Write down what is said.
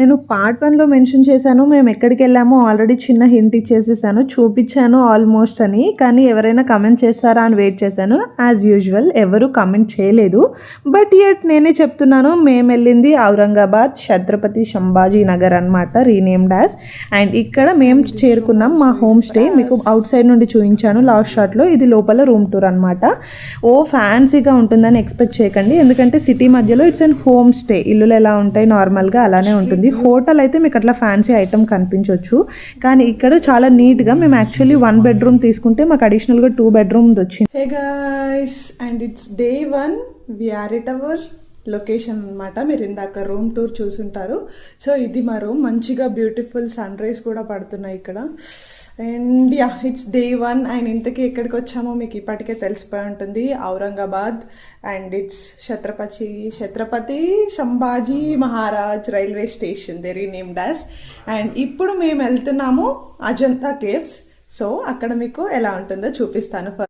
నేను part 1లో mention చేశాను మేము ఎక్కడికి వెళ్ళామో ఆల్రెడీ చిన్న హింట్ ఇచ్చేసేసాను, చూపించాను ఆల్మోస్ట్ అని. కానీ ఎవరైనా కమెంట్ చేస్తారా అని వెయిట్ చేశాను. యాజ్ యూజువల్ ఎవరు కమెంట్ చేయలేదు. బట్ యట్ నేనే చెప్తున్నాను, మేము వెళ్ళింది ఔరంగాబాద్ ఛత్రపతి సంభాజీ నగర్ అనమాట, రీనేమ్డ్ యాజ్. అండ్ ఇక్కడ మేము చేరుకున్నాం మా హోమ్ స్టే. మీకు అవుట్ సైడ్ నుండి చూపించాను లాస్ట్ షాట్లో. ఇది లోపల రూమ్ టూర్ అనమాట. ఓ ఫ్యాన్సీగా ఉంటుందని ఎక్స్పెక్ట్ చేయకండి, ఎందుకంటే సిటీ మధ్యలో ఇట్స్ అండ్ హోమ్ స్టే. ఇల్లులు ఎలా ఉంటాయి నార్మల్గా అలానే ఉంటుంది. హోటల్ అయితే మీకు అట్లా ఫ్యాన్సీ ఐటమ్ కనిపించవచ్చు, కానీ ఇక్కడ చాలా నీట్గా. మేము యాక్చువల్లీ 1 బెడ్రూమ్ తీసుకుంటే మాకు అడిషనల్గా 2 బెడ్రూమ్ వచ్చింది. Hey guys, and it's day 1. We are at our location అనమాట. మీరు ఇందాక రూమ్ టూర్ చూసుంటారు. సో ఇది మా రూమ్. మంచిగా బ్యూటిఫుల్ సన్ రైజ్ కూడా పడుతున్నాయి ఇక్కడ. And ya, it's day 1. And ఇంతకీ ఎక్కడికి వచ్చామో మీకు ఇప్పటికే తెలిసిపోయి ఉంటుంది, Aurangabad. And it's Chhatrapati Sambhaji Maharaj railway station, they renamed as. And ఇప్పుడు మేము వెళ్తున్నాము అజంతా కేవ్స్. సో అక్కడ మీకు ఎలా ఉంటుందో చూపిస్తాను.